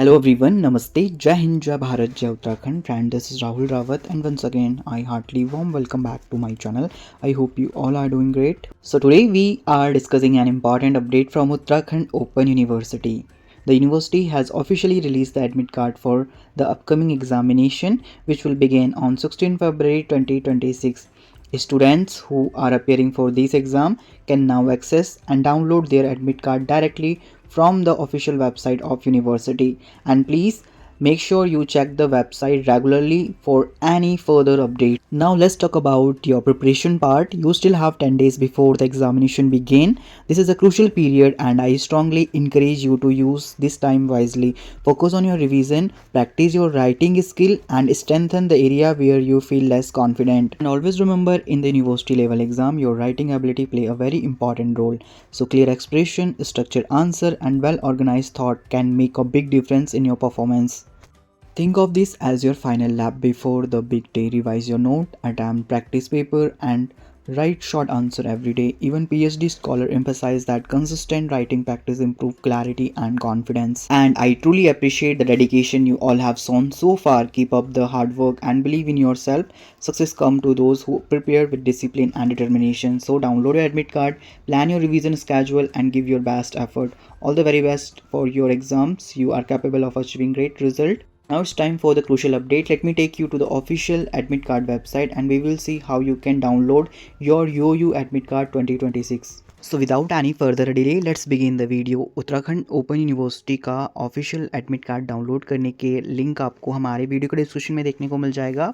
Hello everyone, Namaste, Jai Hind, Jai Bharat, Jai Uttarakhand, and this is Rahul Rawat, and once again I heartily warm welcome back to my channel. I hope you all are doing great. So today we are discussing an important update from Uttarakhand Open University. The university has officially released the admit card for the upcoming examination, which will begin on 16 February 2026. Students who are appearing for this exam can now access and download their admit card directly from the official website of university, and please make sure you check the website regularly for any further update. Now let's talk about your preparation part. You still have 10 days before the examination begin. This is a crucial period and I strongly encourage you to use this time wisely. Focus on your revision, practice your writing skill and strengthen the area where you feel less confident. And always remember, in the university level exam, your writing ability play a very important role. So clear expression, structured answer and well organized thought can make a big difference in your performance. Think of this as your final lap before the big day. Revise your note, attempt practice paper and write short answer every day. Even PhD scholar emphasize that consistent writing practice improve clarity and confidence. And I truly appreciate the dedication you all have shown so far. Keep up the hard work and believe in yourself. Success comes to those who prepare with discipline and determination. So download your admit card, plan your revision schedule and give your best effort. All the very best for your exams. You are capable of achieving great result. Now it's time for the crucial update. Let me take you to the official admit card website and we will see how you can download your UU admit card 2026. So without any further delay, let's begin the video. Uttarakhand open university का official admit card download करने के link आपको हमारे video के description में देखने को मिल जाएगा।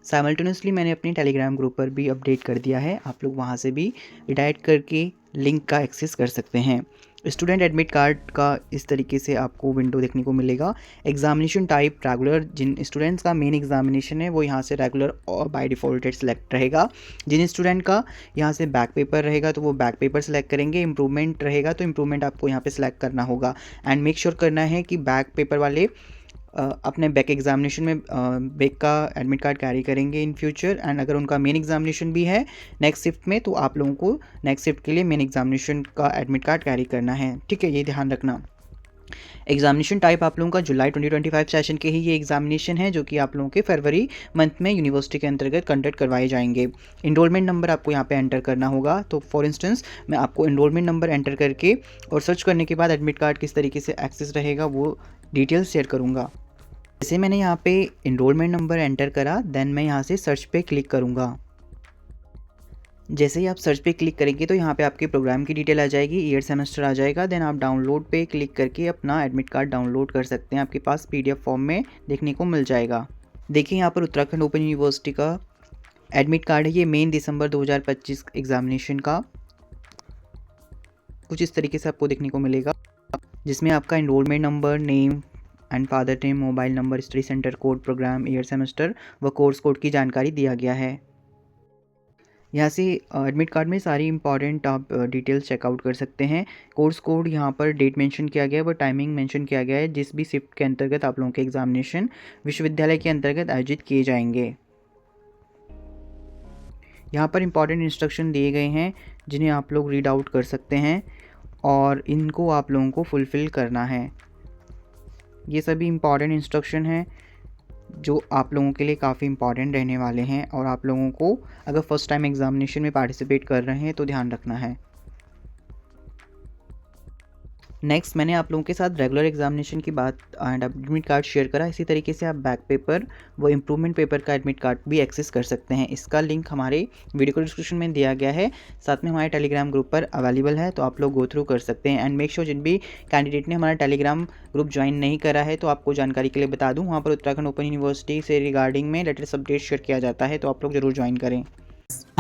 साइमल्टेनियसली मैंने अपनी टेलीग्राम ग्रुप पर भी अपडेट कर दिया है, आप लोग वहाँ से भी रिडायरेक्ट करके लिंक का एक्सेस कर सकते हैं। स्टूडेंट एडमिट कार्ड का इस तरीके से आपको विंडो देखने को मिलेगा। एग्जामिनेशन टाइप रेगुलर, जिन स्टूडेंट्स का मेन एग्जामिनेशन है वो यहाँ से रेगुलर और बाय डिफ़ॉल्टेड सेलेक्ट रहेगा। जिन स्टूडेंट का यहाँ से बैक पेपर रहेगा तो वो बैक पेपर सेलेक्ट करेंगे। इम्प्रूवमेंट रहेगा तो इम्प्रूवमेंट आपको यहाँ पे सेलेक्ट करना होगा एंड मेक श्योर करना है कि बैक पेपर वाले अपने बैक एग्जामिनेशन में बैक का एडमिट कार्ड कैरी करेंगे इन फ्यूचर। एंड अगर उनका मेन एग्जामिनेशन भी है नेक्स्ट शिफ्ट में तो आप लोगों को नेक्स्ट शिफ्ट के लिए मेन एग्जामिनेशन का एडमिट कार्ड कैरी करना है, ठीक है, ये ध्यान रखना। एग्जामिनेशन टाइप आप लोगों का जुलाई 2025 सेशन के ही ये एग्जामिनेशन है जो कि आप लोगों के फरवरी मंथ में यूनिवर्सिटी के अंतर्गत कंडक्ट करवाए जाएंगे। इनरोलमेंट नंबर आपको यहाँ पे एंटर करना होगा। तो फॉर इंस्टेंस मैं आपको इनरोलमेंट नंबर एंटर करके और सर्च करने के बाद एडमिट कार्ड किस तरीके से एक्सेस रहेगा वो डिटेल्स शेयर करूँगा। जैसे मैंने यहाँ पे इनरोलमेंट नंबर एंटर करा, देन मैं यहाँ से सर्च पे क्लिक करूँगा। जैसे ही आप सर्च पे क्लिक करेंगे तो यहाँ पे आपके प्रोग्राम की डिटेल आ जाएगी, ईयर सेमेस्टर आ जाएगा। देन आप डाउनलोड पे क्लिक करके अपना एडमिट कार्ड डाउनलोड कर सकते हैं। आपके पास PDF फॉर्म में देखने को मिल जाएगा। देखिए यहाँ पर उत्तराखंड ओपन यूनिवर्सिटी का एडमिट कार्ड है, ये मेन दिसंबर 2025 एग्जामिनेशन का कुछ इस तरीके से आपको देखने को मिलेगा, जिसमें आपका enrolment number, name and father name, mobile number, study centre code, programme, year semester व कोर्स कोड की जानकारी दिया गया है। यहाँ से एडमिट कार्ड में सारी इंपॉर्टेंट आप डिटेल्स चेकआउट कर सकते हैं। कोर्स कोड यहाँ पर डेट मेंशन किया गया है, वो टाइमिंग मेंशन किया गया है जिस भी शिफ्ट के अंतर्गत आप लोगों के एग्जामिनेशन विश्वविद्यालय के अंतर्गत आयोजित किए जाएंगे। यहाँ पर इंपॉर्टेंट इंस्ट्रक्शन दिए गए हैं जिन्हें आप लोग रीड आउट कर सकते हैं और इनको आप लोगों को फुलफ़िल करना है। ये सभी इंपॉर्टेंट इंस्ट्रक्शन हैं जो आप लोगों के लिए काफ़ी इंपॉर्टेंट रहने वाले हैं और आप लोगों को अगर फर्स्ट टाइम एग्जामिनेशन में पार्टिसिपेट कर रहे हैं तो ध्यान रखना है। नेक्स्ट मैंने आप लोगों के साथ रेगुलर एग्जामिनेशन की बात एंड एडमिट कार्ड शेयर करा। इसी तरीके से आप बैक पेपर व इम्प्रूवमेंट पेपर का एडमिट कार्ड भी एक्सेस कर सकते हैं। इसका लिंक हमारे वीडियो को डिस्क्रिप्शन में दिया गया है, साथ में हमारे टेलीग्राम ग्रुप पर अवेलेबल है, तो आप लोग गो थ्रू कर सकते हैं। एंड मेक श्योर जिन भी कैंडिडेट ने हमारा टेलीग्राम ग्रुप ज्वाइन नहीं करा है तो आपको जानकारी के लिए बता दूँ, वहाँ पर उत्तराखंड ओपन यूनिवर्सिटी से रिगार्डिंग में लेटेस्ट अपडेट शेयर किया जाता है, तो आप लोग जरूर ज्वाइन करें।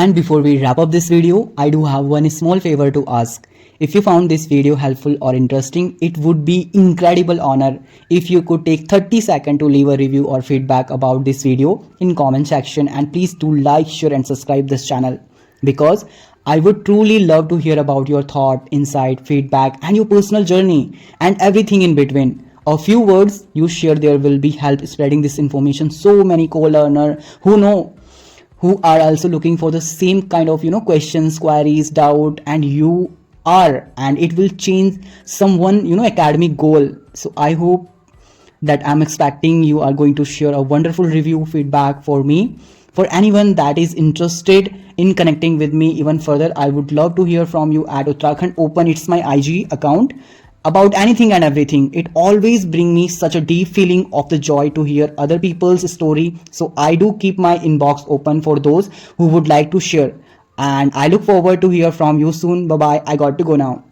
And before we wrap up this video, I do have one small favor to ask. If you found this video helpful or interesting, it would be incredible honor if you could take 30 seconds to leave a review or feedback about this video in comment section, and please do like, share and subscribe this channel because I would truly love to hear about your thought, insight, feedback and your personal journey and everything in between. A few words you share there will be help spreading this information. So many co-learners who are also looking for the same kind of questions, queries, doubt, and it will change someone academic goal. So I hope that I'm expecting you are going to share a wonderful review feedback for me. For anyone that is interested in connecting with me even further, I would love to hear from you at Uttarakhand Open. It's my IG account, about anything and everything. It always brings me such a deep feeling of the joy to hear other people's story. So I do keep my inbox open for those who would like to share. And I look forward to hear from you soon. Bye bye. I got to go now.